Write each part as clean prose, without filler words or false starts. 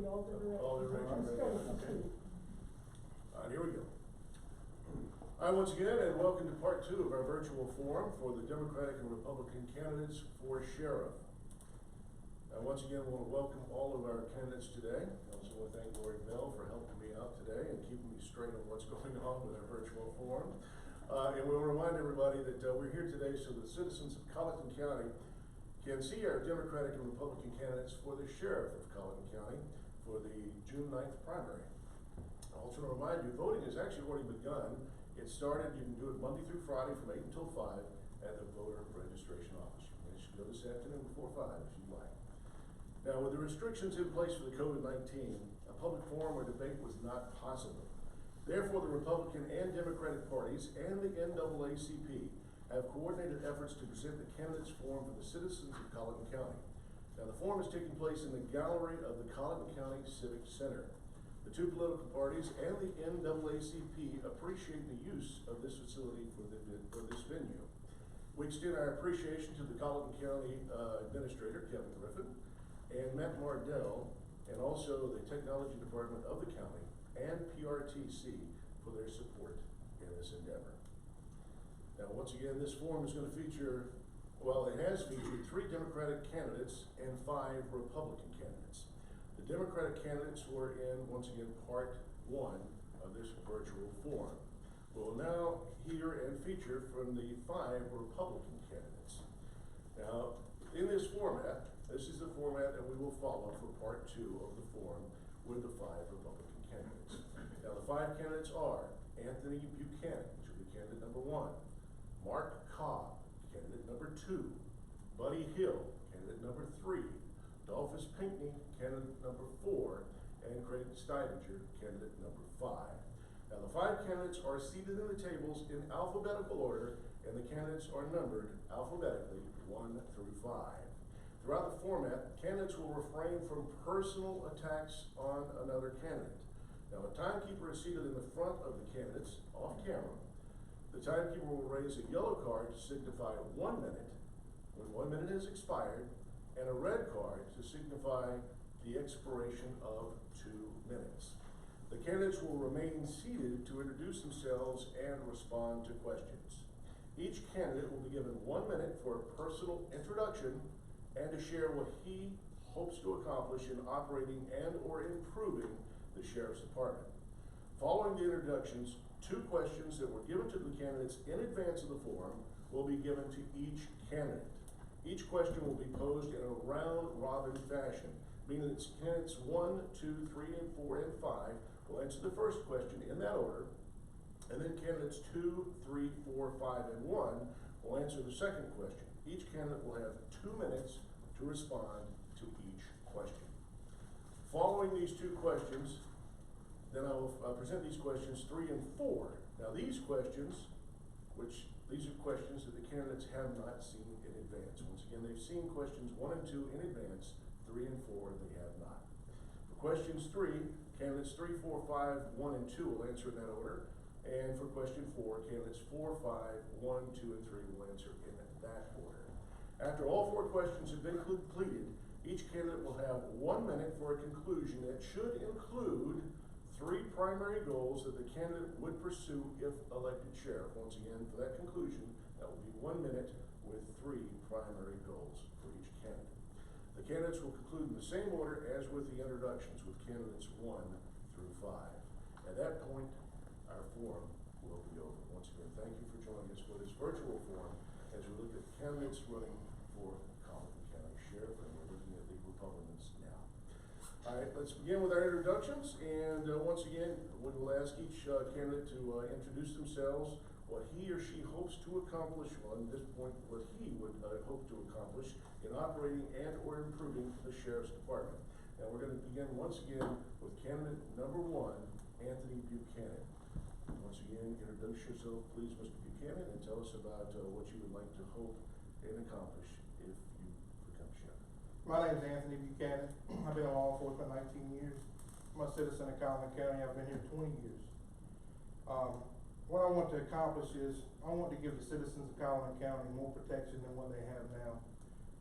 all the directions. All the directions, Let's right? go. Okay. All right, here we go. Hi, once again, and welcome to part 2 of our virtual forum for the Democratic and Republican candidates for sheriff. Once again, I want to welcome all of our candidates today. I also want to thank Lori Bell for helping me out today and keeping me straight on what's going on with our virtual forum. And we'll remind everybody that we're here today so the citizens of Colleton County can see our Democratic and Republican candidates for the sheriff of Colleton County for the June 9th primary. I also want to remind you, voting has actually already begun. It started, you can do it Monday through Friday from 8 until 5 at the voter registration office. You should go this afternoon before 5 if you'd like. Now, with the restrictions in place for the COVID-19, a public forum or debate was not possible. Therefore, the Republican and Democratic parties and the NAACP have coordinated efforts to present the candidates forum for the citizens of Colleton County. Now, the forum is taking place in the gallery of the Colleton County Civic Center. The two political parties and the NAACP appreciate the use of this facility for this venue. We extend our appreciation to the Colleton County Administrator, Kevin Griffin, and Matt Mardell, and also the Technology Department of the county and PRTC for their support in this endeavor. Now, once again, this forum is going to feature, well, it has featured 3 Democratic candidates and 5 Republican candidates. The Democratic candidates were in, once again, part 1 of this virtual forum. We'll now hear and feature from the 5 Republican candidates. Now, in this format, this is the format that we will follow for part 2 of the forum with the 5 Republican candidates. Now, the 5 candidates are Anthony Buchanan, which will be candidate number 1, Mark Cobb, candidate number 2, Buddy Hield, candidate number 3, Dolphus Pinckney, candidate number 4, and Craig Steidinger, candidate number 5. Now, the 5 candidates are seated in the tables in alphabetical order, and the candidates are numbered alphabetically 1 through 5. Throughout the format, candidates will refrain from personal attacks on another candidate. Now, a timekeeper is seated in the front of the candidates, off camera. The timekeeper will raise a yellow card to signify 1 minute, when 1 minute has expired, and a red card to signify the expiration of 2 minutes. The candidates will remain seated to introduce themselves and respond to questions. Each candidate will be given 1 minute for a personal introduction and to share what he hopes to accomplish in operating and or improving the Sheriff's Department. Following the introductions, 2 questions that were given to the candidates in advance of the forum will be given to each candidate. Each question will be posed in a round-robin fashion, meaning that candidates 1, 2, 3, and 4, and 5 will answer the first question in that order, and then candidates 2, 3, 4, 5, and 1 will answer the second question. Each candidate will have 2 minutes to respond to each question. Following these 2 questions, then I will present these questions 3 and 4. Now, these questions, these are questions that the candidates have not seen in advance. Once again, they've seen questions 1 and 2 in advance, 3 and 4 they have not. For questions 3, candidates 3, 4, 5, 1, and 2 will answer in that order. And for question 4, candidates 4, 5, 1, 2, and 3 will answer in that order. After all 4 questions have been completed, each candidate will have 1 minute for a conclusion that should include 3 primary goals that the candidate would pursue if elected sheriff. Once again, for that conclusion, that will be 1 minute with 3 primary goals for each candidate. The candidates will conclude in the same order as with the introductions, with candidates 1 through 5. At that point, our forum will be over. Once again, thank you for joining us for this virtual forum as we look at candidates running for Colleton County Sheriff, and we're looking at the Republicans now. All right, let's begin with our introductions, and once again, we will ask each candidate to introduce themselves, what he or she hopes to accomplish, well, at this point, what he would hope to accomplish in operating and or improving the Sheriff's Department. Now, we're going to begin once again with candidate number 1, Anthony Buchanan. Once again, introduce yourself, please, Mr. Buchanan, and tell us about what you would like to hope and accomplish if you become sheriff. My name is Anthony Buchanan. I've been in law enforcement 19 years. I'm a citizen of Colleton County. I've been here 20 years. What I want to accomplish is I want to give the citizens of Colleton County more protection than what they have now.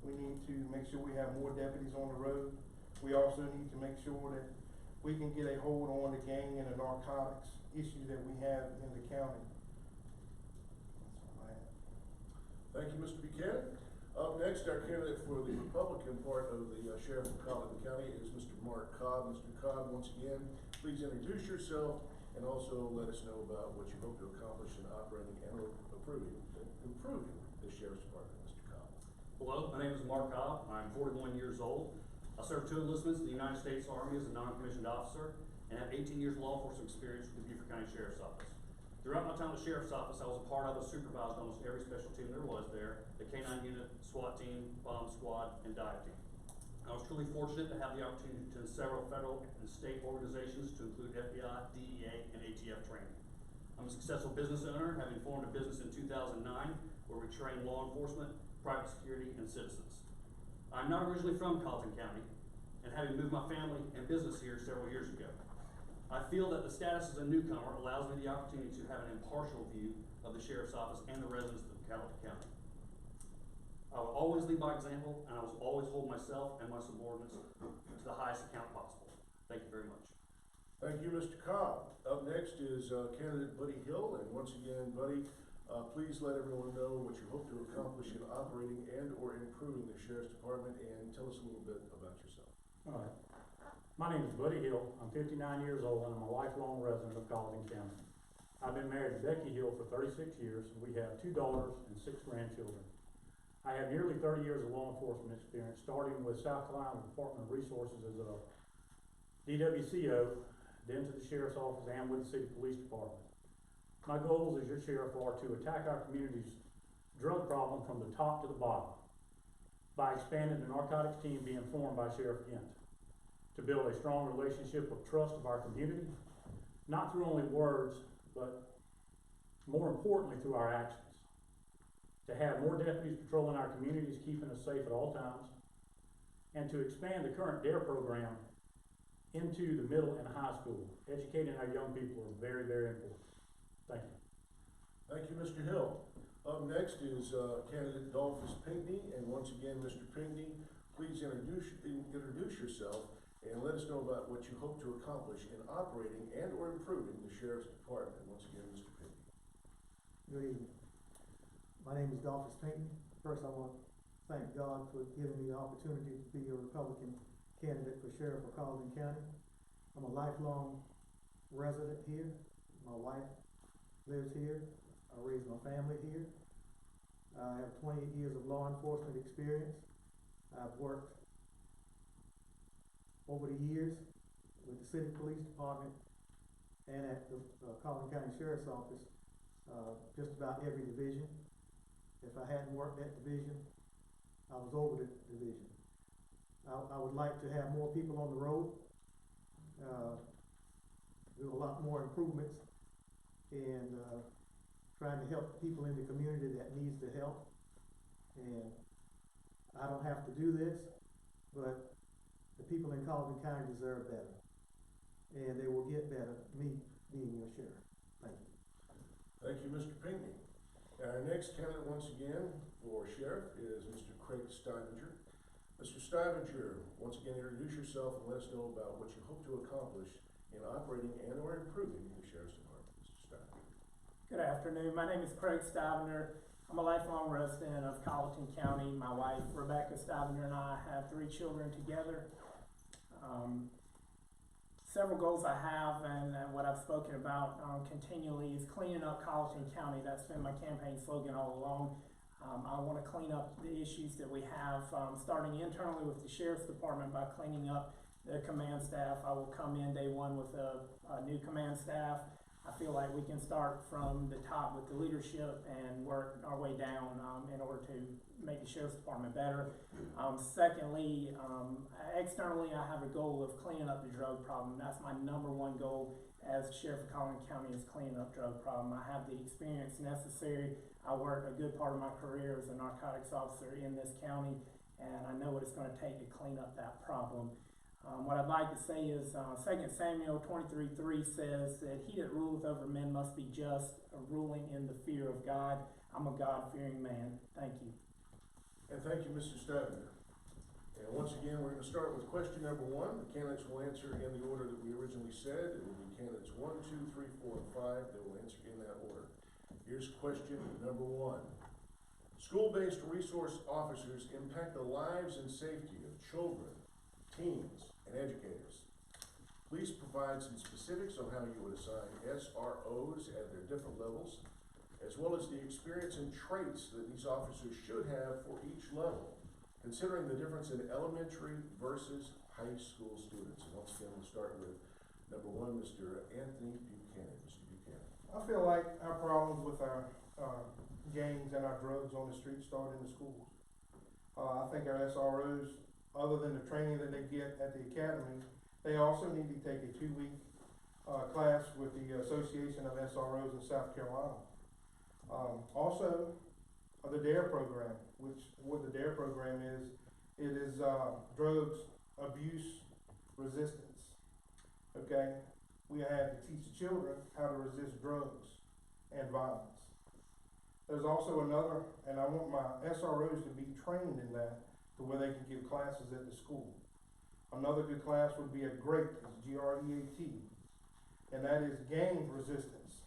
We need to make sure we have more deputies on the road. We also need to make sure that we can get a hold on the gang and the narcotics issue that we have in the county. That's all I have. Thank you, Mr. Buchanan. Up next, our candidate for the Republican part of the Sheriff of Colleton County is Mr. Mark Cobb. Mr. Cobb, once again, please introduce yourself and also let us know about what you hope to accomplish in operating and improving the Sheriff's Department, Mr. Cobb. Hello, my name is Mark Cobb. I'm 41 years old. I served 2 enlistments in the United States Army as a non-commissioned officer and have 18 years of law enforcement experience with the Beaufort County Sheriff's Office. Throughout my time at the Sheriff's Office, I was a part of and supervised almost every special team there was there, the K-9 unit, SWAT team, bomb squad, and dive team. I was truly fortunate to have the opportunity to attend several federal and state organizations to include FBI, DEA, and ATF training. I'm a successful business owner, having formed a business in 2009 where we train law enforcement, private security, and citizens. I'm not originally from Colleton County, and having moved my family and business here several years ago. I feel that the status as a newcomer allows me the opportunity to have an impartial view of the Sheriff's Office and the residents of Colleton County. I will always lead by example, and I will always hold myself and my subordinates to the highest account possible. Thank you very much. Thank you, Mr. Cobb. Up next is candidate Buddy Hield, and once again, Buddy, please let everyone know what you hope to accomplish in operating and or improving the Sheriff's Department, and tell us a little bit about yourself. All right. My name is Buddy Hield. I'm 59 years old and I'm a lifelong resident of Colleton County. I've been married to Becky Hield for 36 years, and we have 2 daughters and 6 grandchildren. I have nearly 30 years of law enforcement experience, starting with South Carolina Department of Resources as a DWCO, then to the Sheriff's Office and with the City Police Department. My goals as your sheriff are to attack our community's drug problem from the top to the bottom by expanding the narcotics team being formed by Sheriff Kent, to build a strong relationship of trust of our community, not through only words, but more importantly through our actions, to have more deputies patrolling our communities, keeping us safe at all times, and to expand the current DARE program into the middle and high school. Educating our young people is very, very important. Thank you. Thank you, Mr. Hill. Up next is candidate Dolphus Pinckney, and once again, Mr. Pinckney, please introduce yourself and let us know about what you hope to accomplish in operating and or improving the Sheriff's Department. Once again, Mr. Pinckney. Good evening. My name is Dolphus Pinckney. First, I want to thank God for giving me the opportunity to be a Republican candidate for Sheriff of Colleton County. I'm a lifelong resident here. My wife lives here. I raised my family here. I have 28 years of law enforcement experience. I've worked over the years with the City Police Department and at the Colleton County Sheriff's Office, just about every division. If I hadn't worked that division, I was over the division. I would like to have more people on the road, do a lot more improvements and trying to help people in the community that needs the help. And I don't have to do this, but the people in Colleton County deserve better. And they will get better, me being your sheriff. Thank you. Thank you, Mr. Pinckney. Our next candidate, once again, for sheriff is Mr. Craig Steininger. Mr. Steininger, once again, introduce yourself and let us know about what you hope to accomplish in operating and or improving the Sheriff's Department. Mr. Steininger. Good afternoon. My name is Craig Steininger. I'm a lifelong resident of Colleton County. My wife, Rebecca Steininger, and I have 3 children together. Several goals I have and what I've spoken about continually is cleaning up Colleton County. That's been my campaign slogan all along. I want to clean up the issues that we have, starting internally with the Sheriff's Department by cleaning up the command staff. I will come in day one with a new command staff. I feel like we can start from the top with the leadership and work our way down in order to make the Sheriff's Department better. Secondly, externally, I have a goal of cleaning up the drug problem. That's my #1 goal as Sheriff of Colleton County, is cleaning up drug problem. I have the experience necessary. I worked a good part of my career as a narcotics officer in this county, and I know what it's going to take to clean up that problem. What I'd like to say is 2 Samuel 23:3 says that he that ruleth over men must be just, ruling in the fear of God. I'm a God-fearing man. Thank you. And thank you, Mr. Steininger. And once again, we're gonna start with question number one. The candidates will answer in the order that we originally said. It will be candidates 1, 2, 3, 4, and 5. They will answer in that order. Here's question number one. School-based resource officers impact the lives and safety of children, teens, and educators. Please provide some specifics on how you would assign SROs at their different levels, as well as the experience and traits that these officers should have for each level, considering the difference in elementary versus high school students. And once again, we'll start with number one, Mr. Anthony Buchanan. Mr. Buchanan. I feel like our problems with our gangs and our drugs on the street start in the schools. I think our SROs, other than the training that they get at the academy, they also need to take a 2-week class with the Association of SROs in South Carolina. Also, the DARE program, what the DARE program is, it is drugs abuse resistance. Okay, we have to teach the children how to resist drugs and violence. There's also another, and I want my SROs to be trained in that to where they can give classes at the school. Another good class would be a GREAT, G-R-E-A-T, and that is gang resistance.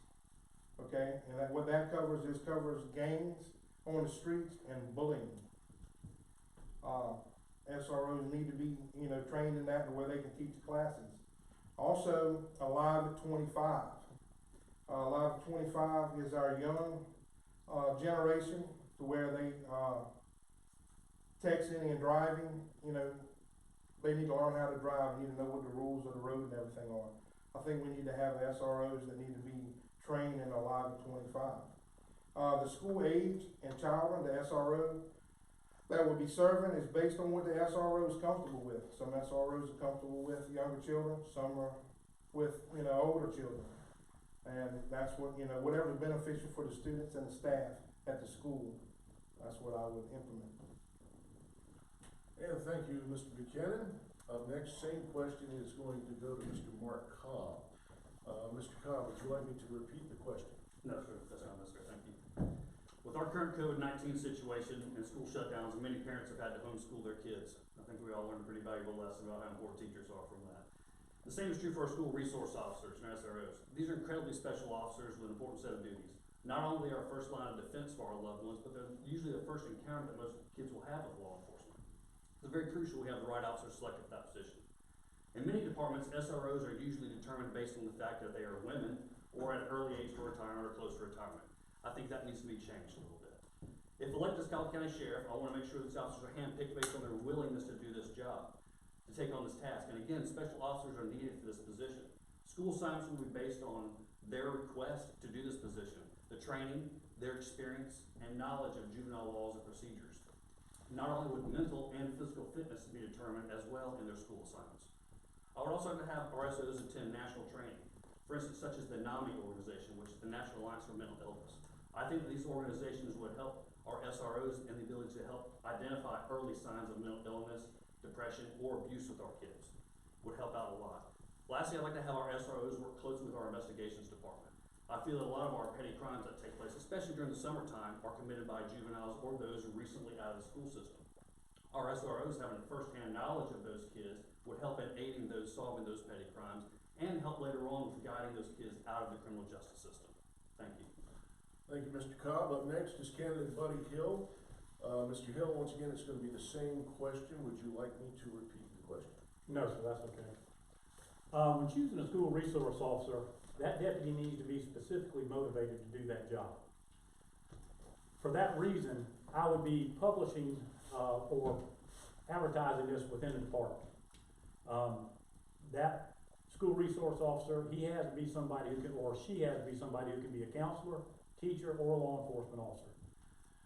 Okay, and what that covers gangs on the streets and bullying. SROs need to be, trained in that to where they can teach classes. Also, Alive at 25. Alive at 25 is our young generation to where they texting and driving, they need to learn how to drive, need to know what the rules of the road and everything are. I think we need to have SROs that need to be trained in Alive at 25. The school age and children, the SRO that will be serving is based on what the SRO is comfortable with. Some SROs are comfortable with younger children, some are with, older children. And that's what, whatever's beneficial for the students and the staff at the school, that's what I would implement. And thank you, Mr. Buchanan. Up next, same question is going to go to Mr. Mark Cobb. Mr. Cobb, would you like me to repeat the question? No, sir, that's not necessary, thank you. With our current COVID-19 situation and school shutdowns, many parents have had to homeschool their kids. I think we all learned a pretty valuable lesson about how important teachers are from that. The same is true for our school resource officers and SROs. These are incredibly special officers with an important set of duties. Not only are our first line of defense for our loved ones, but they're usually the first encounter that most kids will have with law enforcement. It's very crucial we have the right officers selected for that position. In many departments, SROs are usually determined based on the fact that they are women or at an early age for retirement or close to retirement. I think that needs to be changed a little bit. If elected as Colleton County Sheriff, I want to make sure these officers are handpicked based on their willingness to do this job, to take on this task. And again, special officers are needed for this position. School assignments will be based on their request to do this position, the training, their experience, and knowledge of juvenile laws and procedures. Not only would mental and physical fitness be determined as well in their school assignments. I would also like to have our SOs attend national training, for instance, such as the NAMI organization, which is the National Alliance for Mental Illness. I think these organizations would help our SROs in the ability to help identify early signs of mental illness, depression, or abuse with our kids. Would help out a lot. Lastly, I'd like to have our SROs work closely with our investigations department. I feel that a lot of our petty crimes that take place, especially during the summertime, are committed by juveniles or those recently out of the school system. Our SROs having first-hand knowledge of those kids would help in aiding those solving those petty crimes and help later on with guiding those kids out of the criminal justice system. Thank you. Thank you, Mr. Cobb. Up next is candidate Buddy Hield. Mr. Hield, once again, it's going to be the same question. Would you like me to repeat the question? No, sir, that's okay. When choosing a school resource officer, that deputy needs to be specifically motivated to do that job. For that reason, I would be publishing or advertising this within the department. That school resource officer, he has to be somebody who can, or she has to be somebody who can be a counselor, teacher, or a law enforcement officer.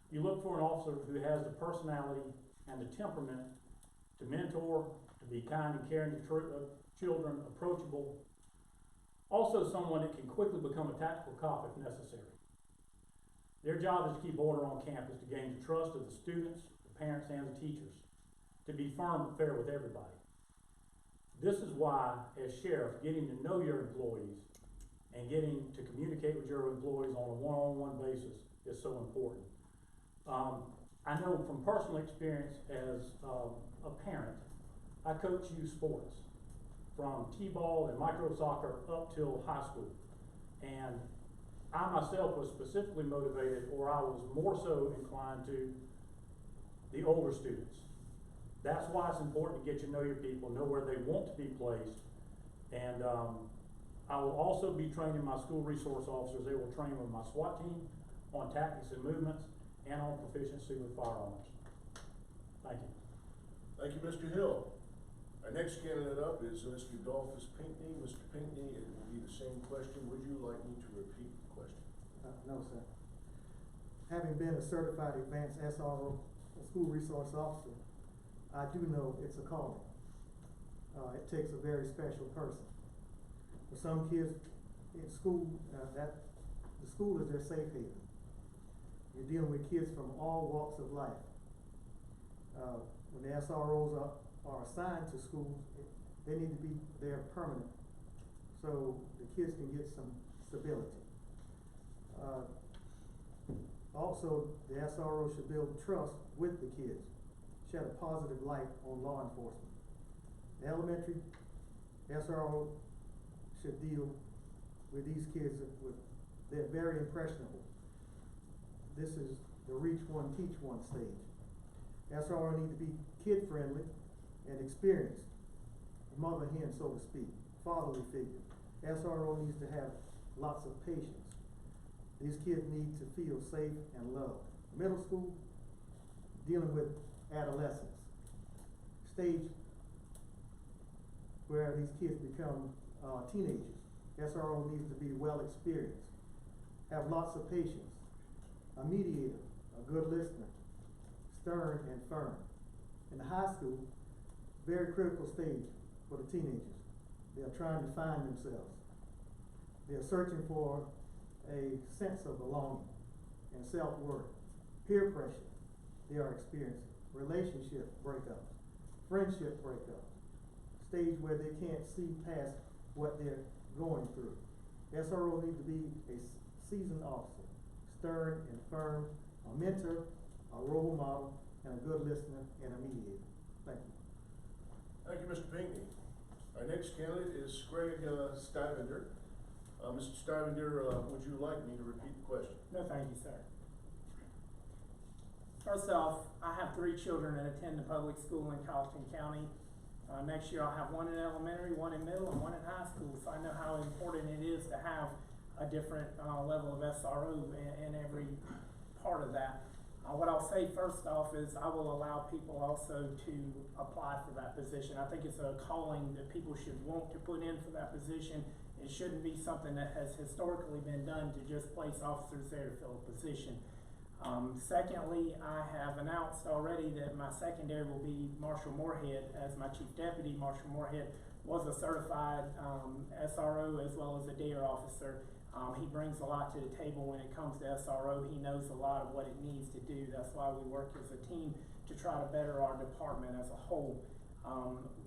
You look for an officer who has the personality and the temperament to mentor, to be kind and caring to children, approachable. Also someone that can quickly become a tactical cop if necessary. Their job is to keep order on campus, to gain the trust of the students, the parents, and the teachers, to be firm but fair with everybody. This is why, as sheriff, getting to know your employees and getting to communicate with your employees on a one-on-one basis is so important. I know from personal experience as a parent, I coach youth sports from T-ball and micro soccer up till high school. And I myself was specifically motivated, or I was more so inclined to the older students. That's why it's important to get to know your people, know where they want to be placed. And I will also be training my school resource officers. They will train with my SWAT team on tactics and movements and on proficiency with firearms. Thank you. Thank you, Mr. Hill. Our next candidate up is Mr. Dolphus Pinckney. Mr. Pinckney, it will be the same question. Would you like me to repeat the question? No, sir. Having been a certified advanced SRO, school resource officer, I do know it's a calling. It takes a very special person. For some kids in school, the school is their safe haven. You're dealing with kids from all walks of life. When the SROs are assigned to schools, they need to be there permanent, so the kids can get some stability. Also, the SRO should build trust with the kids, shed a positive light on law enforcement. The elementary SRO should deal with these kids they're very impressionable. This is the reach one, teach one stage. SRO need to be kid friendly and experienced, mother hen, so to speak, fatherly figure. SRO needs to have lots of patience. These kids need to feel safe and loved. Middle school, dealing with adolescence. Stage where these kids become teenagers. SRO needs to be well experienced, have lots of patience, a mediator, a good listener, stern and firm. In the high school, very critical stage for the teenagers. They are trying to find themselves. They are searching for a sense of belonging and self-worth. Peer pressure, they are experiencing. Relationship breakups, friendship breakups, stage where they can't see past what they're going through. SRO need to be a seasoned officer, stern and firm, a mentor, a role model, and a good listener and a mediator. Thank you. Thank you, Mr. Pinckney. Our next candidate is Craig Stuyvesant. Mr. Stuyvesant, would you like me to repeat the question? No, thank you, sir. First off, I have 3 children that attend the public school in Colleton County. Next year I'll have 1 in elementary, 1 in middle, and 1 in high school, so I know how important it is to have a different level of SRO in every part of that. What I'll say first off is I will allow people also to apply for that position. I think it's a calling that people should want to put in for that position. It shouldn't be something that has historically been done to just place officers there to fill a position. Secondly, I have announced already that my secondary will be Marshal Moorhead as my chief deputy. Marshal Moorhead was a certified SRO as well as a DARE officer. He brings a lot to the table when it comes to SRO. He knows a lot of what it needs to do. That's why we work as a team to try to better our department as a whole.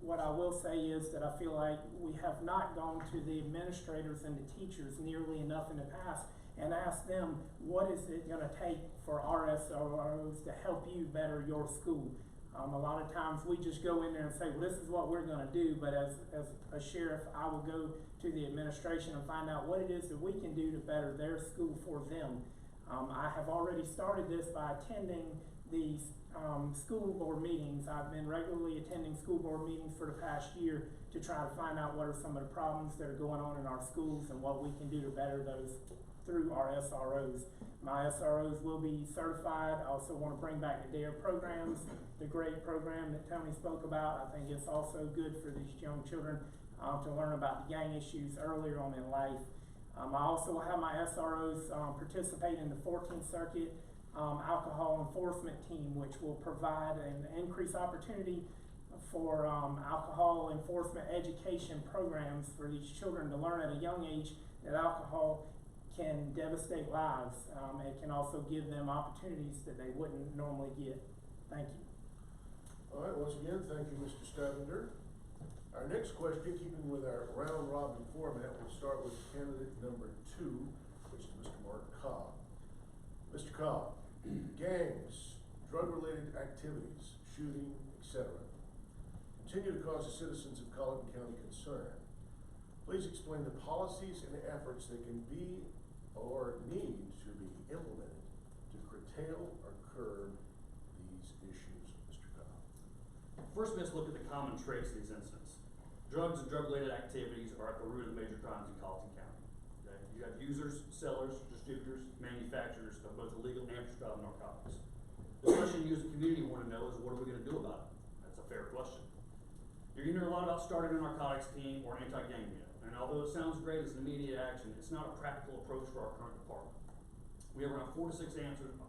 What I will say is that I feel like we have not gone to the administrators and the teachers nearly enough in the past and asked them, what is it going to take for our SROs to help you better your school? A lot of times we just go in there and say, well, this is what we're going to do, but as a sheriff, I will go to the administration and find out what it is that we can do to better their school for them. I have already started this by attending the school board meetings. I've been regularly attending school board meetings for the past year to try to find out what are some of the problems that are going on in our schools and what we can do to better those through our SROs. My SROs will be certified. I also want to bring back the DARE programs, the great program that Tony spoke about. I think it's also good for these young children to learn about the gang issues earlier on in life. I also will have my SROs participate in the 14th Circuit Alcohol Enforcement Team, which will provide an increased opportunity for alcohol enforcement education programs for these children to learn at a young age that alcohol can devastate lives. It can also give them opportunities that they wouldn't normally get. Thank you. All right, once again, thank you, Mr. Stuyvesant. Our next question, keeping with our round robin format, we'll start with candidate number 2, which is Mr. Mark Cobb. Mr. Cobb, gangs, drug-related activities, shooting, etc., continue to cause the citizens of Colleton County concern. Please explain the policies and efforts that can be or need to be implemented to curtail or curb these issues, Mr. Cobb. First, let's look at the common traits of these incidents. Drugs and drug-related activities are at the root of major crimes in Colleton County. Okay? You have users, sellers, distributors, manufacturers of both illegal and prescribed narcotics. The question you as a community want to know is, what are we going to do about it? That's a fair question. You're going to hear a lot about starting a narcotics team or an anti-gang unit. And although it sounds great as an immediate action, it's not a practical approach for our current department. We have around 4 to 6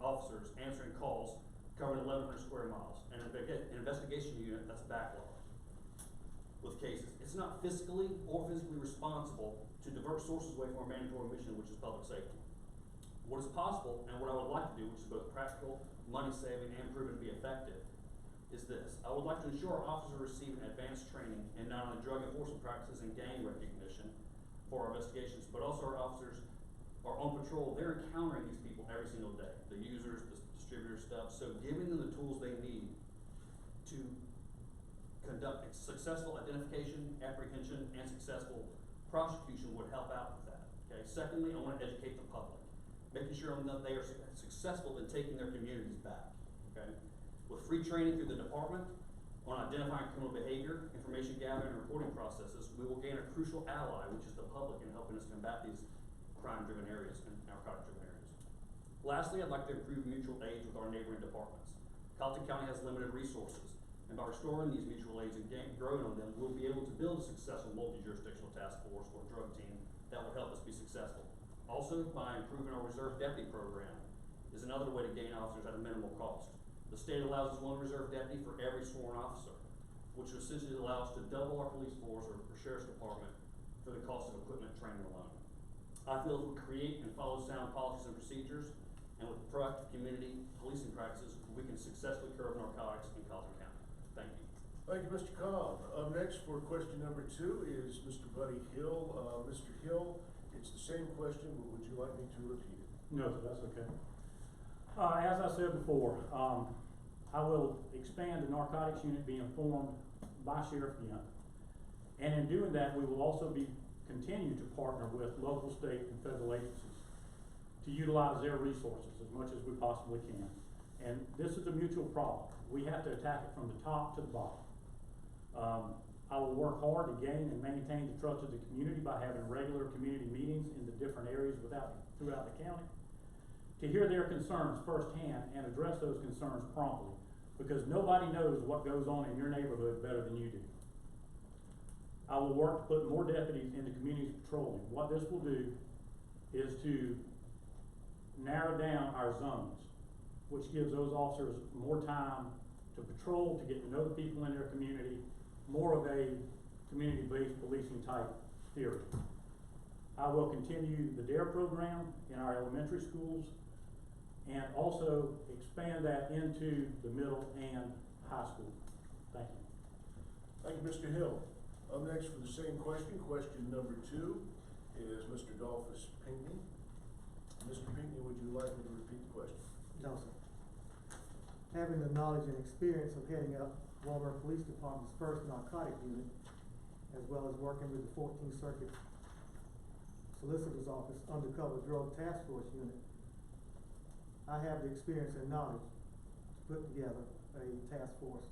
officers answering calls covering 1,100 square miles, and an investigation unit that's backlogged with cases. It's not fiscally or physically responsible to divert sources away from our mandatory mission, which is public safety. What is possible, and what I would like to do, which is both practical, money-saving, and proven to be effective, is this. I would like to ensure our officers receive advanced training in not only drug enforcement practices and gang recognition for our investigations, but also our officers are on patrol. They're encountering these people every single day, the users, the distributors, stuff. So giving them the tools they need to conduct a successful identification, apprehension, and successful prosecution would help out with that. Okay. Secondly, I want to educate the public, making sure that they are successful in taking their communities back. Okay. With free training through the department on identifying criminal behavior, information gathering, and reporting processes, we will gain a crucial ally, which is the public, in helping us combat these crime-driven areas and narcotic-driven areas. Lastly, I'd like to improve mutual aid with our neighboring departments. Colleton County has limited resources, and by restoring these mutual aids and growing on them, we'll be able to build a successful multi-jurisdictional task force or drug team that will help us be successful. Also, by improving our reserve deputy program is another way to gain officers at a minimal cost. The state allows us 1 reserve deputy for every sworn officer, which essentially allows us to double our police force or sheriff's department for the cost of equipment training alone. I feel if we create and follow sound policies and procedures, and with proactive community policing practices, we can successfully curb narcotics in Colleton County. Thank you. Thank you, Mr. Cobb. Up next for question number 2 is Mr. Buddy Hill. Mr. Hill, it's the same question, but would you like me to repeat it? No, sir, that's okay. As I said before, I will expand the narcotics unit being formed by Sheriff Kent. And in doing that, we will also continue to partner with local, state, and federal agencies to utilize their resources as much as we possibly can. And this is a mutual problem. We have to attack it from the top to the bottom. I will work hard to gain and maintain the trust of the community by having regular community meetings in the different areas throughout the county, to hear their concerns firsthand and address those concerns promptly, because nobody knows what goes on in your neighborhood better than you do. I will work to put more deputies into community patrolling. What this will do is to narrow down our zones, which gives those officers more time to patrol, to get to know the people in their community, more of a community-based policing type theory. I will continue the DARE program in our elementary schools and also expand that into the middle and high school. Thank you. Thank you, Mr. Hill. Up next for the same question, question number 2, is Mr. Dolphus Pinckney. Mr. Pinckney, would you like me to repeat the question? No, sir. Having the knowledge and experience of heading up Walmart Police Department's first narcotic unit, as well as working with the 14th Circuit Solicitor's Office Undercover Drug Task Force Unit, I have the experience and knowledge to put together a task force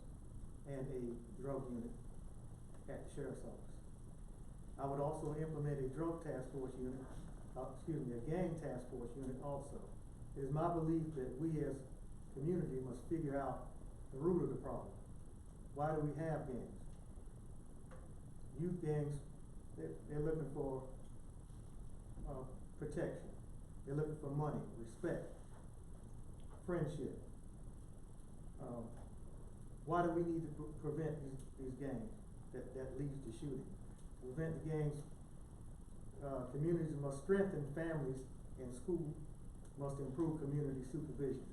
and a drug unit at the Sheriff's Office. I would also implement a drug task force unit, a gang task force unit also. It is my belief that we as community must figure out the root of the problem. Why do we have gangs? Youth gangs, they're looking for protection. They're looking for money, respect, friendship. Why do we need to prevent these gangs that leads to shooting? To prevent the gangs, communities must strengthen families, and schools must improve community supervision.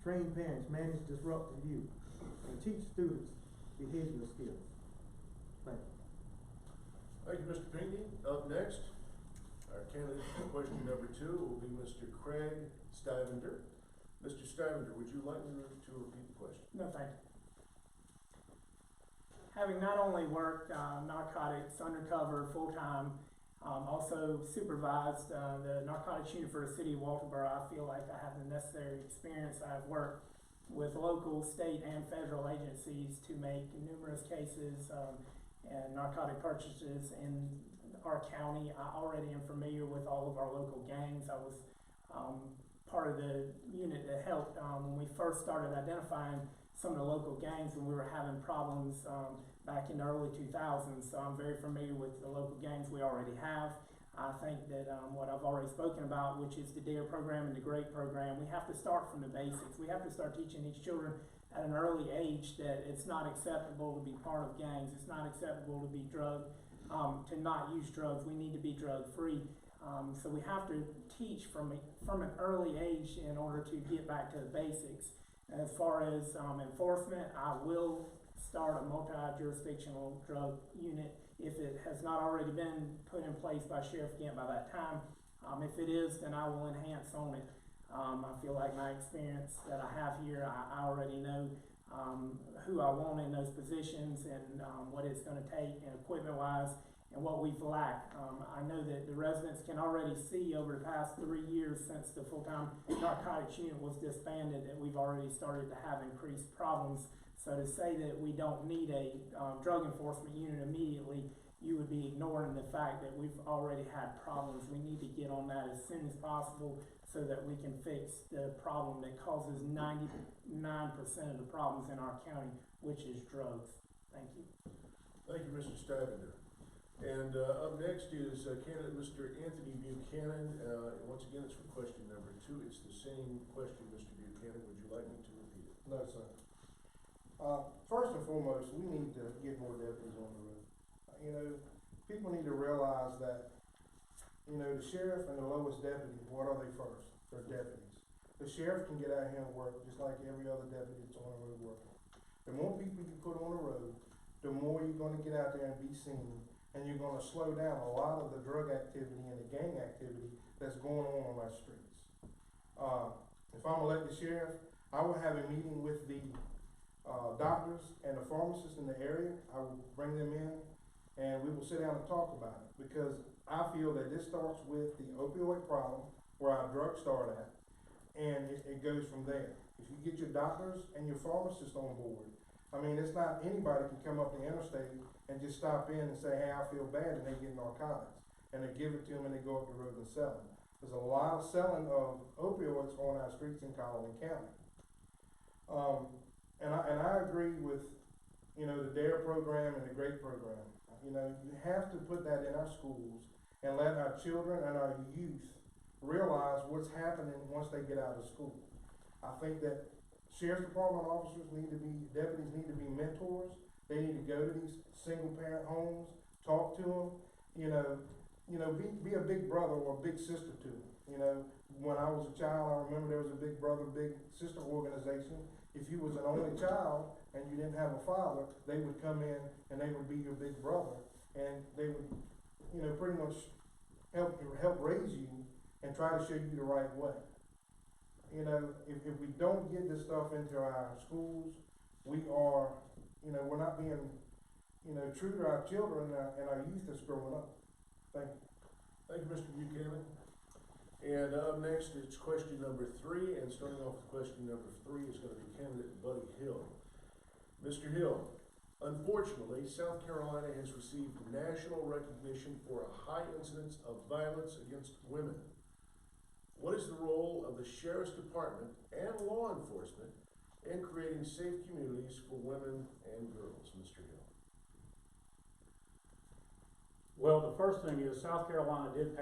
Train parents, manage disruptive youth, and teach students behavioral skills. Thank you. Thank you, Mr. Pinckney. Up next, our candidate for question number 2 will be Mr. Craig Stivender. Mr. Stavanger, would you like me to repeat the question? No, thank you. Having not only worked narcotics undercover full-time, also supervised the narcotics unit for the city of Walterboro, I feel like I have the necessary experience. I've worked with local, state, and federal agencies to make numerous cases and narcotic purchases in our county. I already am familiar with all of our local gangs. I was part of the unit that helped when we first started identifying some of the local gangs when we were having problems back in the early 2000s. So I'm very familiar with the local gangs we already have. I think that what I've already spoken about, which is the DARE program and the GREAT program, we have to start from the basics. We have to start teaching these children at an early age that it's not acceptable to be part of gangs. It's not acceptable to be to not use drugs. We need to be drug free. So we have to teach from an early age in order to get back to the basics. As far as enforcement, I will start a multi-jurisdictional drug unit if it has not already been put in place by Sheriff Gant by that time. If it is, then I will enhance on it. I feel like my experience that I have here, I already know who I want in those positions and what it's going to take and equipment-wise and what we've lacked. I know that the residents can already see over the past 3 years since the full-time narcotics unit was disbanded that we've already started to have increased problems. So to say that we don't need a drug enforcement unit immediately, you would be ignoring the fact that we've already had problems. We need to get on that as soon as possible so that we can fix the problem that causes 99% of the problems in our county, which is drugs. Thank you. Thank you, Mr. Stavanger. And up next is candidate Mr. Anthony Buchanan. Once again, it's for question number 2. It's the same question, Mr. Buchanan. Would you like me to repeat it? No, sir. First and foremost, we need to get more deputies on the road. You know, people need to realize that, you know, the sheriff and the lowest deputy, what are they first? They're deputies. The sheriff can get out here and work just like every other deputy that's on the road working. The more people you put on the road, the more you're going to get out there and be seen, and you're going to slow down a lot of the drug activity and the gang activity that's going on our streets. If I'm elected sheriff, I will have a meeting with the doctors and the pharmacists in the area. I will bring them in and we will sit down and talk about it, because I feel that this starts with the opioid problem where our drugs start at, and it goes from there. If you get your doctors and your pharmacists on board, I mean, it's not anybody can come up the interstate and just stop in and say, hey, I feel bad, and they get narcotics, and they give it to them and they go up the road and sell them. There's a lot of selling of opioids on our streets in Colleton County. And I agree with, you know, the DARE program and the GREAT program. You know, you have to put that in our schools and let our children and our youth realize what's happening once they get out of school. I think that sheriff's department officers deputies need to be mentors. They need to go to these single parent homes, talk to them, you know, be a big brother or a big sister to them. You know, when I was a child, I remember there was a big brother, big sister organization. If you was an only child and you didn't have a father, they would come in and they would be your big brother, and they would, you know, pretty much help raise you and try to show you the right way. You know, if we don't get this stuff into our schools, we are, you know, we're not being, you know, true to our children and our youth that's growing up. Thank you. Thank you, Mr. Buchanan. And up next, it's question number 3, and starting off with question number 3 is going to be candidate Buddy Hield. Mr. Hield, unfortunately, South Carolina has received national recognition for a high incidence of violence against women. What is the role of the Sheriff's Department and law enforcement in creating safe communities for women and girls, Mr. Hield? Well, the first thing is South Carolina did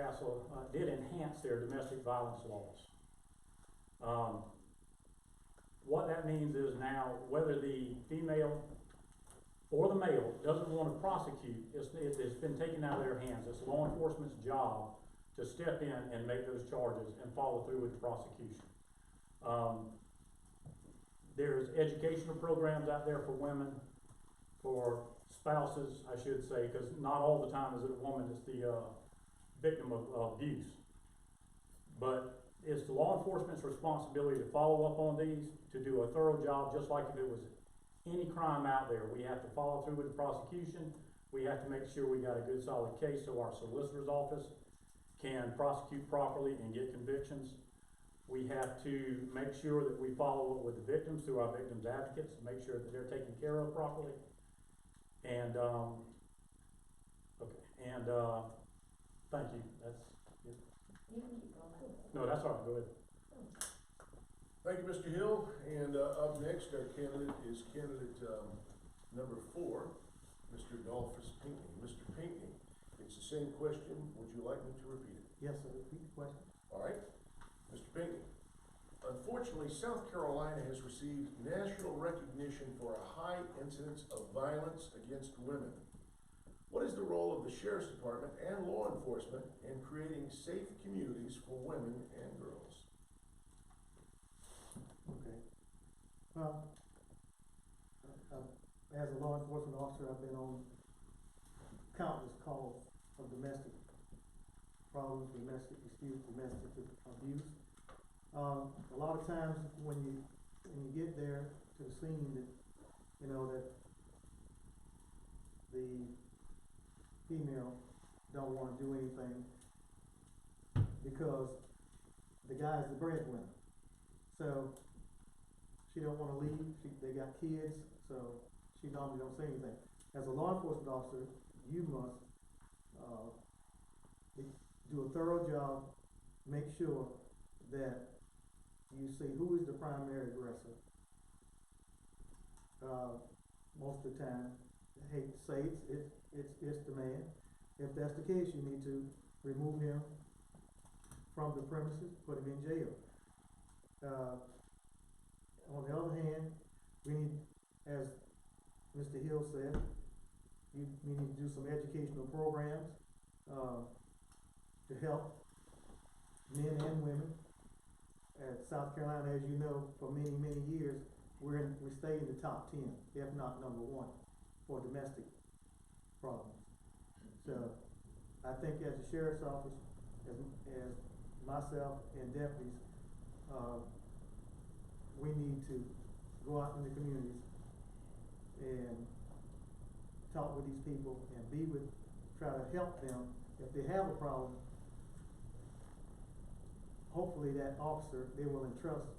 enhance their domestic violence laws. What that means is now whether the female or the male doesn't want to prosecute, it's been taken out of their hands. It's law enforcement's job to step in and make those charges and follow through with the prosecution. There's educational programs out there for women, for spouses, I should say, because not all the time is it a woman that's the victim of abuse. But it's the law enforcement's responsibility to follow up on these, to do a thorough job, just like if it was any crime out there. We have to follow through with the prosecution. We have to make sure we got a good solid case so our solicitor's office can prosecute properly and get convictions. We have to make sure that we follow up with the victims through our victims advocates, make sure that they're taken care of properly. And, thank you, that's it. No, that's all right, go ahead. Thank you, Mr. Hill. And up next, our candidate is candidate number 4, Mr. Adolphus Pinckney. Mr. Pinckney, it's the same question. Would you like me to repeat it? Yes, sir, repeat the question. All right. Mr. Pinckney, unfortunately, South Carolina has received national recognition for a high incidence of violence against women. What is the role of the Sheriff's Department and law enforcement in creating safe communities for women and girls? Okay. Well, as a law enforcement officer, I've been on countless calls of domestic problems, domestic disputes, domestic abuse. A lot of times when you get there to the scene, that you know that the female don't want to do anything because the guy's the breadwinner. So she don't want to leave. They got kids, so she normally don't say anything. As a law enforcement officer, you must do a thorough job, make sure that you see who is the primary aggressor. Most of the time, I hate to say it's the man. If that's the case, you need to remove him from the premises, put him in jail. On the other hand, we need, as Mr. Hill said, we need to do some educational programs to help men and women. At South Carolina, as you know, for many, many years, we stay in the top 10, if not number 1, for domestic problems. So I think as the Sheriff's Office, as myself and deputies, we need to go out in the communities and talk with these people and try to help them. If they have a problem, hopefully that officer, they will entrust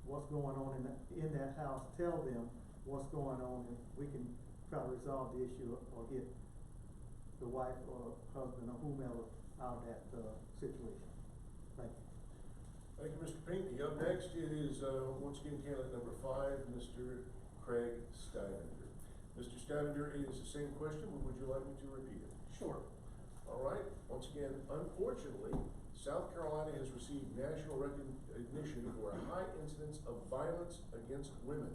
what's going on in that house, tell them what's going on, and we can try to resolve the issue or get the wife or husband or whomever out of that situation. Thank you. Thank you, Mr. Pinckney. Up next is, once again, candidate number 5, Mr. Craig Steininger. Mr. Steininger, it is the same question, but would you like me to repeat it? Sure. All right. Once again, unfortunately, South Carolina has received national recognition for a high incidence of violence against women.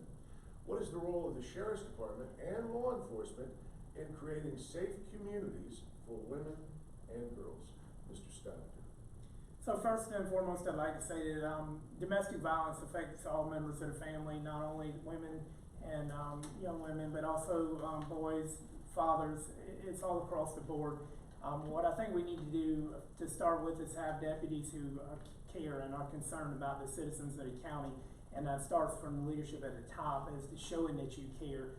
What is the role of the Sheriff's Department and law enforcement in creating safe communities for women and girls? Mr. Steininger. So first and foremost, I'd like to say that domestic violence affects all members of the family, not only women and young women, but also boys, fathers. It's all across the board. What I think we need to do to start with is have deputies who care and are concerned about the citizens of the county, and that starts from the leadership at the top, is to showing that you care,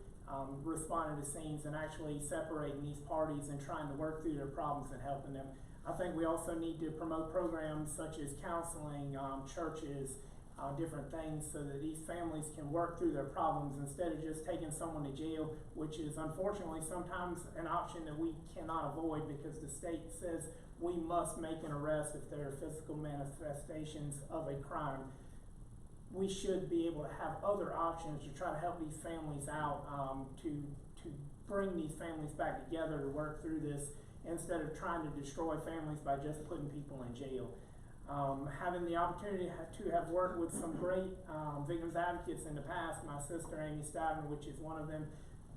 responding to scenes and actually separating these parties and trying to work through their problems and helping them. I think we also need to promote programs such as counseling, churches, different things, so that these families can work through their problems instead of just taking someone to jail, which is unfortunately sometimes an option that we cannot avoid because the state says we must make an arrest if there are physical manifestations of a crime. We should be able to have other options to try to help these families out, to bring these families back together to work through this instead of trying to destroy families by just putting people in jail. Having the opportunity to have worked with some great victims advocates in the past, my sister Amy Stoughton, which is one of them,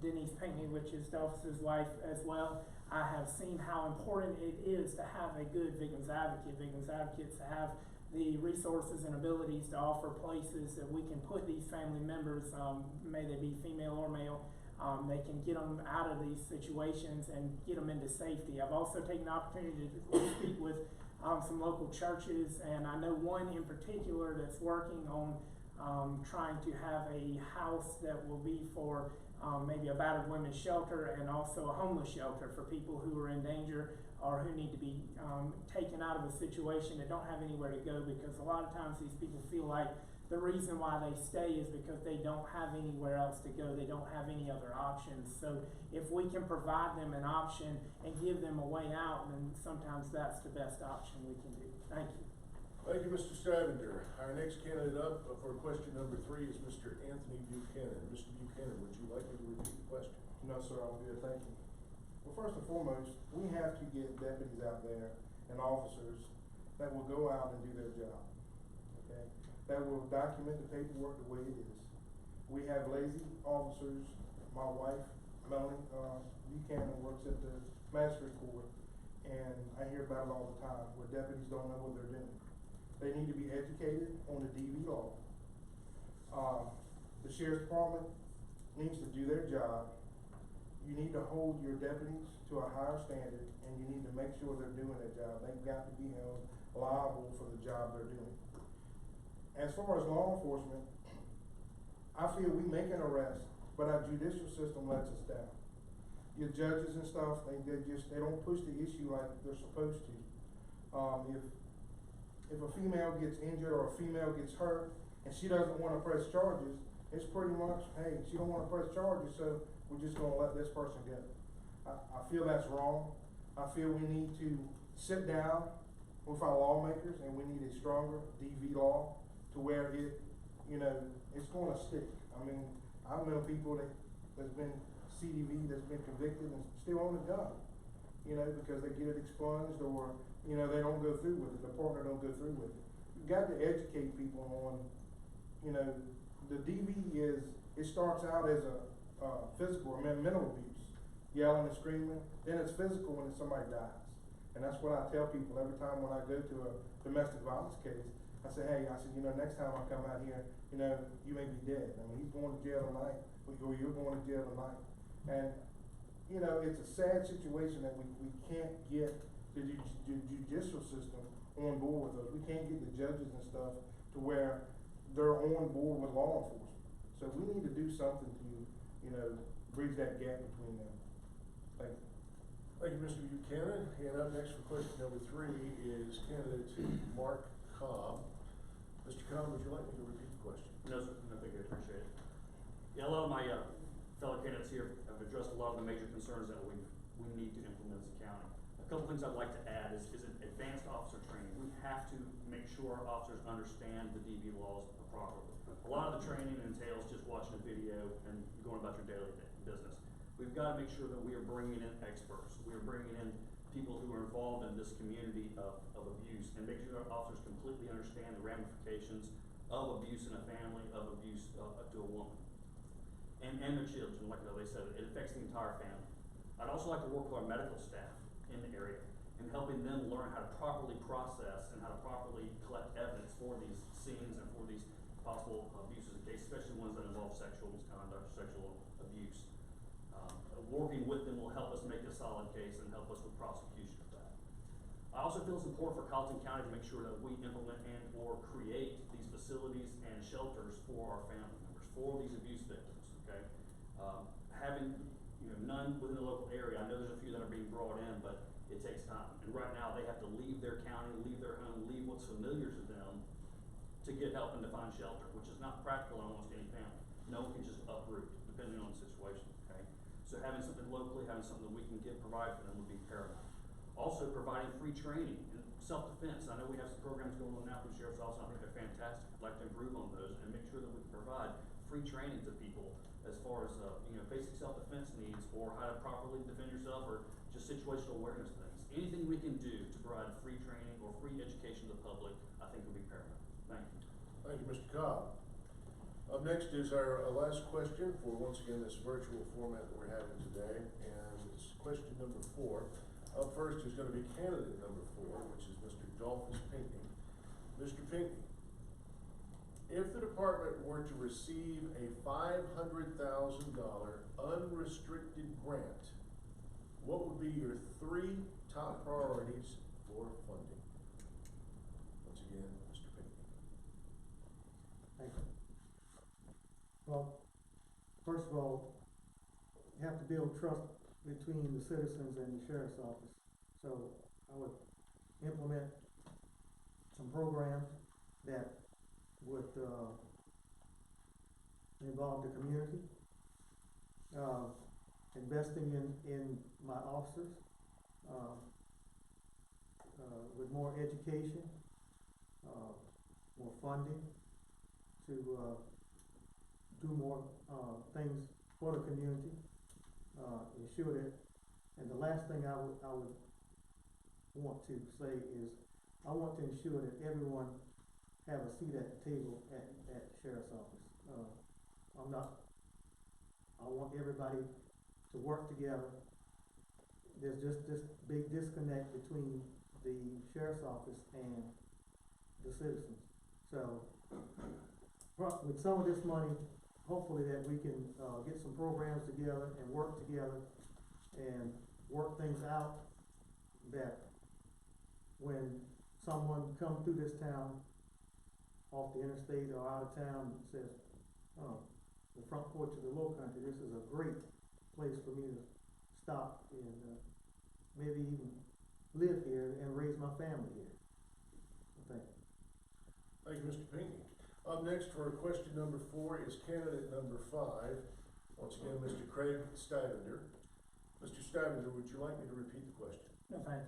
Denise Pinckney, which is Dolphus's wife as well, I have seen how important it is to have a good victims advocate. Victims advocates have the resources and abilities to offer places that we can put these family members, may they be female or male, they can get them out of these situations and get them into safety. I've also taken the opportunity to speak with some local churches, and I know one in particular that's working on trying to have a house that will be for maybe a battered women's shelter and also a homeless shelter for people who are in danger or who need to be taken out of a situation that don't have anywhere to go, because a lot of times these people feel like the reason why they stay is because they don't have anywhere else to go. They don't have any other options. So if we can provide them an option and give them a way out, then sometimes that's the best option we can do. Thank you. Thank you, Mr. Stavanger. Our next candidate up for question number 3 is Mr. Anthony Buchanan. Mr. Buchanan, would you like me to repeat the question? No, sir, I'm good, thank you. Well, first and foremost, we have to get deputies out there and officers that will go out and do their job, okay? That will document the paperwork the way it is. We have lazy officers. My wife, Melanie Buchanan, works at the magistrate court, and I hear about it all the time, where deputies don't know what they're doing. They need to be educated on the DV law. The sheriff's department needs to do their job. You need to hold your deputies to a higher standard, and you need to make sure they're doing their job. They've got to be held liable for the job they're doing. As far as law enforcement, I feel we make an arrest, but our judicial system lets us down. Your judges and stuff, they don't push the issue like they're supposed to. If a female gets injured or a female gets hurt and she doesn't want to press charges, it's pretty much, hey, she don't want to press charges, so we're just going to let this person go. I feel that's wrong. I feel we need to sit down with our lawmakers, and we need a stronger DV law to where it, it's going to stick. I mean, I know people that's been CDV, that's been convicted and still own a gun, because they get it expunged or, they don't go through with it, the partner don't go through with it. You've got to educate people on, the DV it starts out as a physical or mental abuse, yelling and screaming, then it's physical when somebody dies. And that's what I tell people every time when I go to a domestic violence case. I say, hey, next time I come out here, you may be dead. I mean, he's going to jail tonight, or you're going to jail tonight. And, it's a sad situation that we can't get the judicial system on board with us. We can't get the judges and stuff to where they're on board with law enforcement. So we need to do something to, bridge that gap between them. Thank you. Thank you, Mr. Buchanan. And up next for question number 3 is candidate Mark Cobb. Mr. Cobb, would you like me to repeat the question? No, sir. No, thank you. I appreciate it. Yeah, a lot of my fellow candidates here have addressed a lot of the major concerns that we need to implement as a county. A couple things I'd like to add is advanced officer training. We have to make sure our officers understand the DV laws properly. A lot of the training entails just watching a video and going about your daily business. We've got to make sure that we are bringing in experts. We are bringing in people who are involved in this community of abuse, and make sure our officers completely understand the ramifications of abuse in a family, of abuse to a woman, and their children. Like they said, it affects the entire family. I'd also like to work with our medical staff in the area and helping them learn how to properly process and how to properly collect evidence for these scenes and for these possible abuses in case, especially ones that involve sexual misconduct, sexual abuse. Working with them will help us make a solid case and help us with prosecution of that. I also feel it's important for Colleton County to make sure that we implement and or create these facilities and shelters for our family members, for these abuse victims, okay? Having none within the local area, I know there's a few that are being brought in, but it takes time. And right now they have to leave their county, leave their home, leave what's familiar to them to get help and to find shelter, which is not practical in almost any family. No one can just uproot, depending on the situation, okay? So having something locally, having something that we can provide for them would be paramount. Also providing free training and self-defense. I know we have some programs going on now through the Sheriff's Office. I think they're fantastic. I'd like to improve on those and make sure that we can provide free training to people as far as basic self-defense needs or how to properly defend yourself or just situational awareness things. Anything we can do to provide free training or free education to the public, I think would be paramount. Thank you. Thank you, Mr. Cobb. Up next is our last question for, once again, this virtual format that we're having today, and it's question number 4. Up first is going to be candidate number 4, which is Mr. Dolphus Pinckney. Mr. Pinckney, If the department were to receive a $500,000 unrestricted grant, what would be your 3 top priorities for funding? Once again, Mr. Pinckney. Thank you. Well, first of all, you have to build trust between the citizens and the sheriff's office. So I would implement some programs that would involve the community, investing in my officers, with more education, more funding to do more things for the community, ensure that. And the last thing I would want to say is I want to ensure that everyone have a seat at the table at the sheriff's office. I want everybody to work together. There's just this big disconnect between the sheriff's office and the citizens. So, with some of this money, hopefully that we can get some programs together and work together and work things out that when someone comes through this town off the interstate or out of town and says, oh, the front porch of the low country, this is a great place for me to stop and maybe even live here and raise my family here. Thank you. Thank you, Mr. Pinckney. Up next for question number 4 is candidate number 5. Once again, Mr. Craig Stavender. Mr. Stavender, would you like me to repeat the question? No, thank you.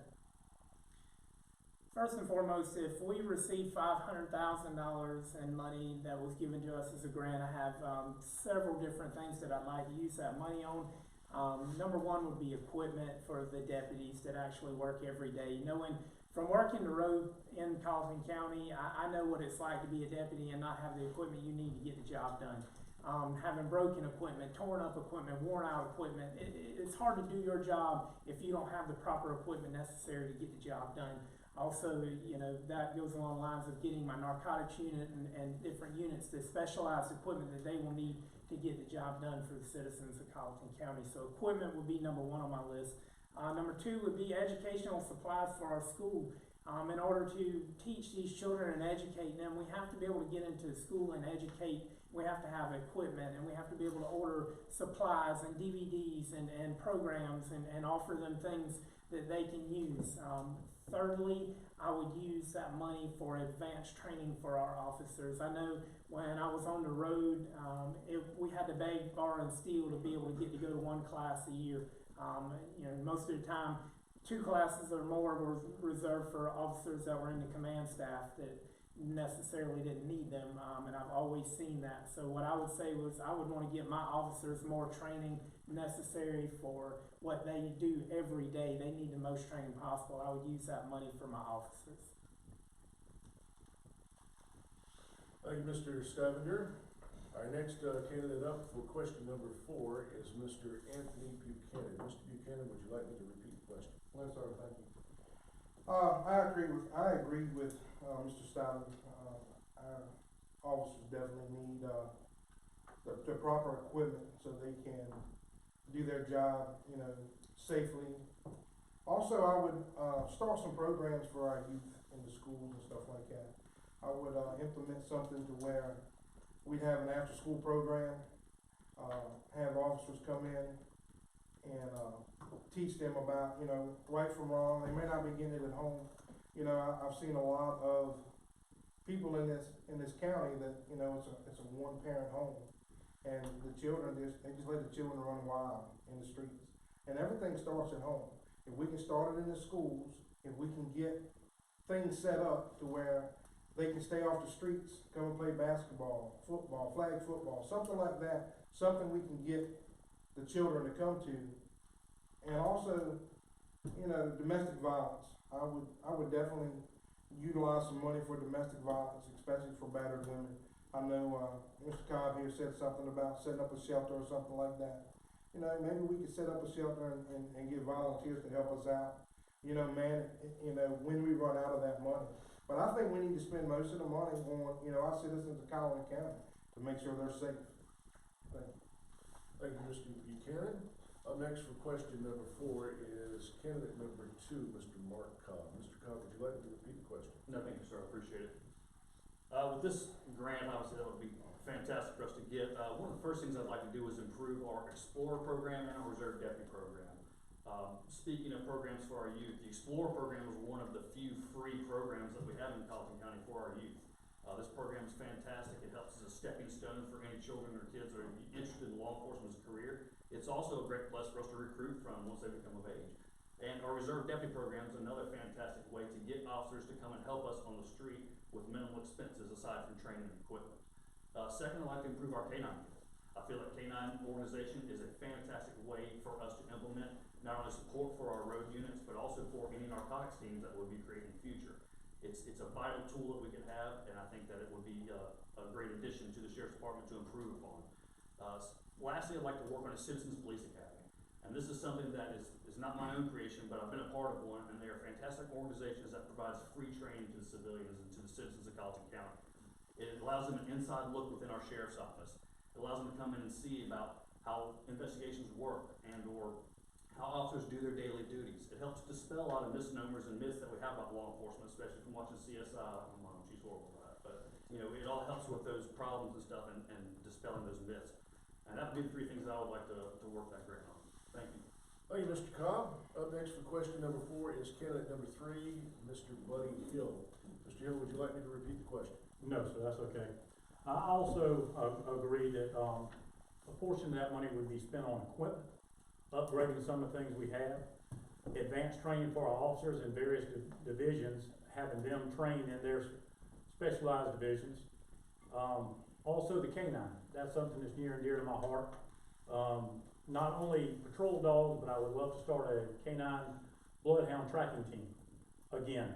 First and foremost, if we receive $500,000 in money that was given to us as a grant, I have several different things that I'd like to use that money on. Number one would be equipment for the deputies that actually work every day. Knowing from working the road in Colleton County, I know what it's like to be a deputy and not have the equipment you need to get the job done. Having broken equipment, torn up equipment, worn out equipment, it's hard to do your job if you don't have the proper equipment necessary to get the job done. Also, you know, that goes along the lines of getting my narcotics unit and different units the specialized equipment that they will need to get the job done for the citizens of Colleton County. So equipment would be number 1 on my list. Number 2 would be educational supplies for our school. In order to teach these children and educate them, we have to be able to get into school and educate. We have to have equipment, and we have to be able to order supplies and DVDs and programs and offer them things that they can use. Thirdly, I would use that money for advanced training for our officers. I know when I was on the road, we had to beg, borrow, and steal to be able to get to go to 1 class a year. You know, most of the time, 2 classes or more were reserved for officers that were in the command staff that necessarily didn't need them, and I've always seen that. So what I would say was I would want to give my officers more training necessary for what they do every day. They need the most training possible. I would use that money for my officers. Thank you, Mr. Stavender. Our next candidate up for question number 4 is Mr. Anthony Buchanan. Mr. Buchanan, would you like me to repeat the question? Yes, sir, thank you. I agree with Mr. Stavender. Our officers definitely need the proper equipment so they can do their job, you know, safely. Also, I would start some programs for our youth in the schools and stuff like that. I would implement something to where we'd have an after-school program, have officers come in and teach them about, you know, right from wrong. They may not be getting it at home. You know, I've seen a lot of people in this county that, you know, it's a 1-parent home, and the children they just let the children run wild in the streets. And everything starts at home. If we can start it in the schools, if we can get things set up to where they can stay off the streets, come and play basketball, football, flag football, something like that, something we can get the children to come to. And also, you know, domestic violence. I would definitely utilize some money for domestic violence, especially for battered women. I know Mr. Cobb here said something about setting up a shelter or something like that. You know, maybe we could set up a shelter and get volunteers to help us out. You know, man, you know, when we run out of that money, But I think we need to spend most of the money on, you know, our citizens of Colleton County to make sure they're safe. Thank you. Thank you, Mr. Buchanan. Up next for question number 4 is candidate number 2, Mr. Mark Cobb. Mr. Cobb, would you like to repeat the question? No, thank you, sir, I appreciate it. With this grant, obviously, that would be fantastic for us to get. One of the first things I'd like to do is improve our Explorer program and our Reserve Deputy program. Speaking of programs for our youth, the Explorer program is one of the few free programs that we have in Colleton County for our youth. This program is fantastic. It helps as a stepping stone for any children or kids that are interested in law enforcement as a career. It's also a great place for us to recruit from once they become of age. And our Reserve Deputy program is another fantastic way to get officers to come and help us on the street with minimal expenses aside from training and equipment. Second, I'd like to improve our K-9 unit. I feel like K-9 organization is a fantastic way for us to implement not only support for our road units, but also for any narcotics teams that we'll be creating in the future. It's a vital tool that we can have, and I think that it would be a great addition to the Sheriff's Department to improve upon. Lastly, I'd like to work on a Citizens Police Academy. And this is something that is not my own creation, but I've been a part of one, and they are fantastic organizations that provides free training to the civilians and to the citizens of Colleton County. It allows them an inside look within our Sheriff's Office. It allows them to come in and see about how investigations work and or how officers do their daily duties. It helps dispel a lot of misnomers and myths that we have about law enforcement, especially from watching CSI. She's horrible at that, but you know, it all helps with those problems and stuff and dispelling those myths. And that would be the 3 things that I would like to work that grant on. Thank you. Thank you, Mr. Cobb. Up next for question number 4 is candidate number 3, Mr. Buddy Hield. Mr. Hield, would you like me to repeat the question? No, sir, that's okay. I also agree that a portion of that money would be spent on equipment, upgrading some of the things we have, advanced training for our officers in various divisions, having them trained in their specialized divisions. Also the K-9, that's something that's near and dear to my heart. Not only patrol dogs, but I would love to start a K-9 bloodhound tracking team again.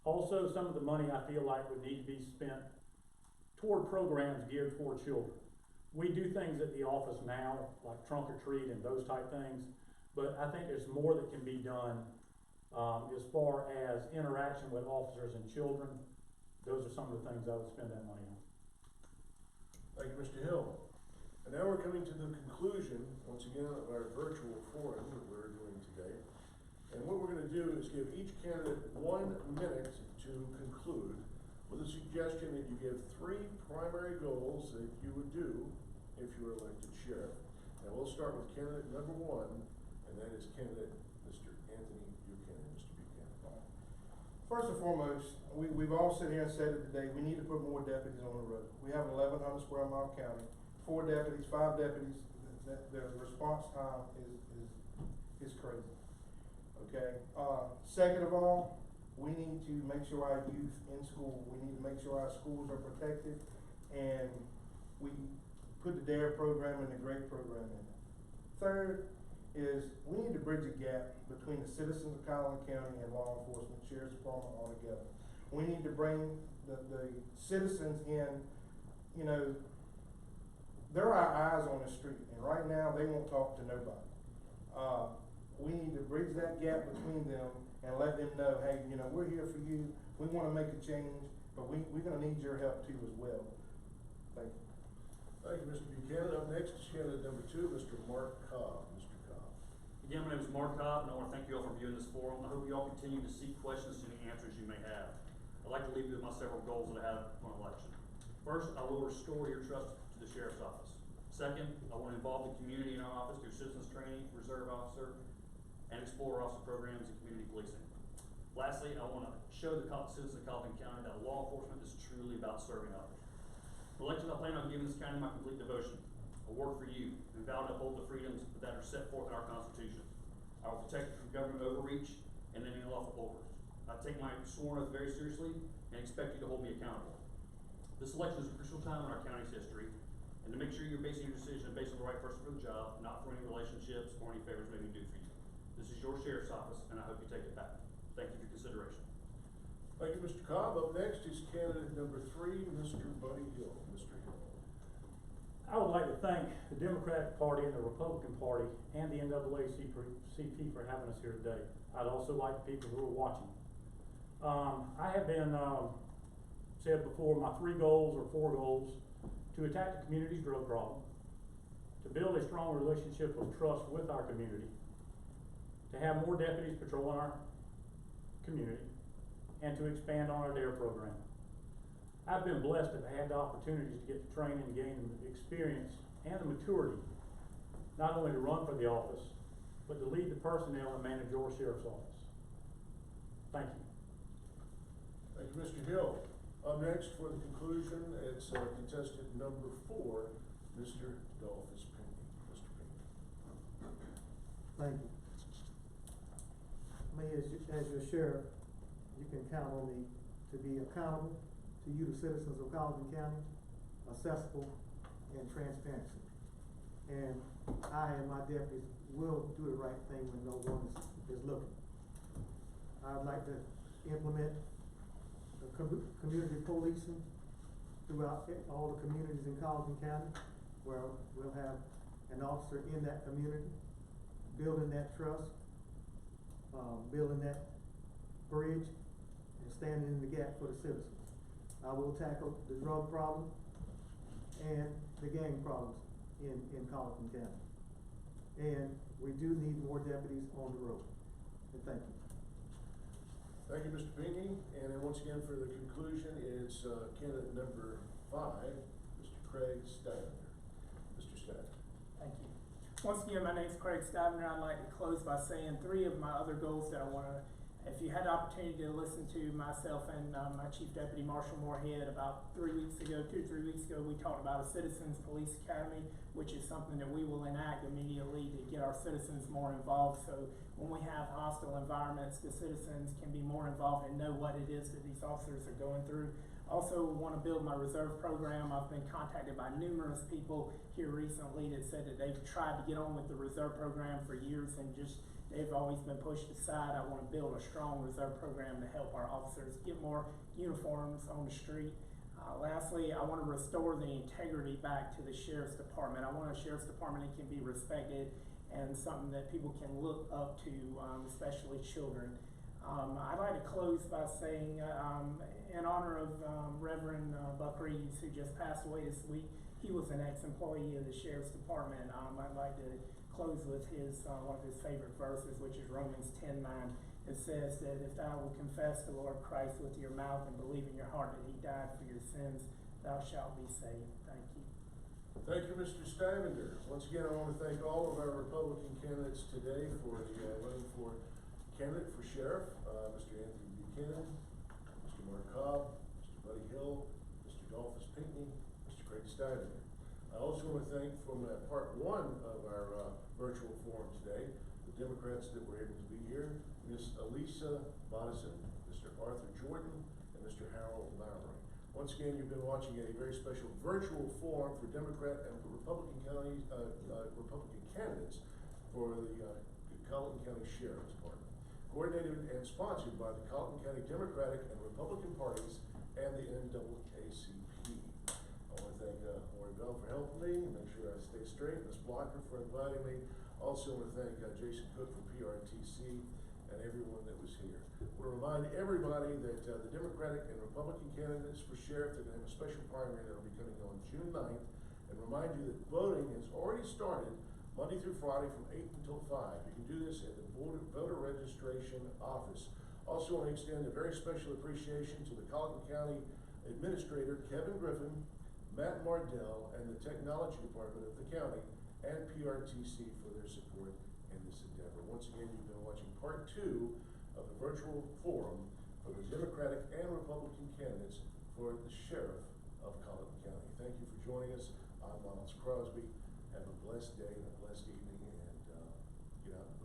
Also, some of the money I feel like would need to be spent toward programs geared toward children. We do things at the office now, like trunk or treat and those type things, but I think there's more that can be done as far as interaction with officers and children. Those are some of the things I would spend that money on. Thank you, Mr. Hill. And now we're coming to the conclusion, once again, of our virtual forum that we're doing today. And what we're going to do is give each candidate 1 minute to conclude with a suggestion that you give 3 primary goals that you would do if you were elected sheriff. And we'll start with candidate number 1, and that is candidate Mr. Anthony Buchanan. Mr. Buchanan. First and foremost, we've all sat here and said it today, we need to put more deputies on the road. We have 1,100 square mile county, 4 deputies, 5 deputies, the response time is crazy. Okay, second of all, we need to make sure our youth in school, we need to make sure our schools are protected, and we put the DARE program and the GREAT program in. Third is we need to bridge the gap between the citizens of Colleton County and law enforcement, Sheriff's Department all together. We need to bring the citizens in, you know, they're our eyes on the street, and right now they won't talk to nobody. We need to bridge that gap between them and let them know, hey, you know, we're here for you. We want to make a change, but we're going to need your help too as well. Thank you. Thank you, Mr. Buchanan. Up next is candidate number 2, Mr. Mark Cobb. Mr. Cobb. Again, my name is Mark Cobb, and I want to thank you all for viewing this forum. I hope you all continue to seek questions to the answers you may have. I'd like to leave you with my several goals that I have for an election. First, I will restore your trust to the Sheriff's Office. Second, I want to involve the community in our office through citizens training, reserve officer, and Explorer officer programs and community policing. Lastly, I want to show the citizens of Colleton County that law enforcement is truly about serving others. For elections, I plan on giving this county my complete devotion. I work for you and vow to uphold the freedoms that are set forth in our Constitution. I will protect you from government overreach and any unlawful orders. I take my sworn oath very seriously and expect you to hold me accountable. This election is a crucial time in our county's history, and to make sure you're basing your decision based on the right person for the job, not for any relationships or any favors they may do for you. This is your Sheriff's Office, and I hope you take it back. Thank you for your consideration. Thank you, Mr. Cobb. Up next is candidate number 3, Mr. Buddy Hill. Mr. Hill. I would like to thank the Democratic Party and the Republican Party and the NAACP for having us here today. I'd also like the people who are watching. I have been, said before, my 3 goals or 4 goals: to attack the community's drug problem, to build a strong relationship of trust with our community, to have more deputies patrolling our community, and to expand on our DARE program. I've been blessed to have had the opportunities to get the training and gain the experience and the maturity, not only to run for the office, but to lead the personnel and manage your sheriff's office. Thank you. Thank you, Mr. Hill. Up next for the conclusion, it's contestant number 4, Mr. Dolphus Pinckney. Mr. Pinckney. Thank you. Me, as your sheriff, you can count on me to be accountable to you, the citizens of Colleton County, accessible and transparency. And I and my deputies will do the right thing when no one is looking. I'd like to implement community policing throughout all the communities in Colleton County, where we'll have an officer in that community, building that trust, building that bridge, and standing in the gap for the citizens. I will tackle the drug problem and the gang problems in Colleton County. And we do need more deputies on the road. And thank you. Thank you, Mr. Pinckney. And then once again for the conclusion, it's candidate number 5, Mr. Craig Stavender. Mr. Stavender. Thank you. Once again, my name's Craig Stavender. I'd like to close by saying 3 of my other goals that I want to, if you had the opportunity to listen to myself and my Chief Deputy Marshal Moorhead about 2 or 3 weeks ago, we talked about a Citizens Police Academy, which is something that we will enact immediately to get our citizens more involved. So when we have hostile environments, the citizens can be more involved and know what it is that these officers are going through. Also want to build my reserve program. I've been contacted by numerous people here recently that said that they've tried to get on with the reserve program for years and just they've always been pushed aside. I want to build a strong reserve program to help our officers get more uniforms on the street. Lastly, I want to restore the integrity back to the Sheriff's Department. I want a Sheriff's Department that can be respected and something that people can look up to, especially children. I'd like to close by saying, in honor of Reverend Buck Reeves, who just passed away this week, he was an ex-employee of the Sheriff's Department. I'd like to close with his one of his favorite verses, which is Romans 10:9. It says that if thou wilt confess the Lord Christ with your mouth and believe in your heart that he died for your sins, thou shalt be saved. Thank you. Thank you, Mr. Stavender. Once again, I want to thank all of our Republican candidates today for the running for candidate for sheriff, Mr. Anthony Buchanan, Mr. Mark Cobb, Mr. Buddy Hield, Mr. Dolphus Pinckney, Mr. Craig Stavender. I also want to thank from part 1 of our virtual forum today, the Democrats that were able to be here, Ms. Elisa Bodison, Mr. Arthur Jordan, and Mr. Harold Lowry. Once again, you've been watching a very special virtual forum for Democrat and Republican candidates for the Colleton County Sheriff's Department, coordinated and sponsored by the Colleton County Democratic and Republican parties and the NAACP. I want to thank Warren Bell for helping me and make sure I stay straight, Ms. Blocker for inviting me. Also want to thank Jason Cook from PRTC and everyone that was here. I want to remind everybody that the Democratic and Republican candidates for sheriff, they're going to have a special primary that will be coming on June 9th. And remind you that voting has already started Monday through Friday from 8 until 5. You can do this at the voter registration office. Also want to extend a very special appreciation to the Colleton County Administrator Kevin Griffin, Matt Mardell, and the Technology Department of the county and PRTC for their support in this endeavor. Once again, you've been watching part 2 of the virtual forum for the Democratic and Republican candidates for the Sheriff of Colleton County. Thank you for joining us. I'm Miles Crosby. Have a blessed day and a blessed evening, and get out and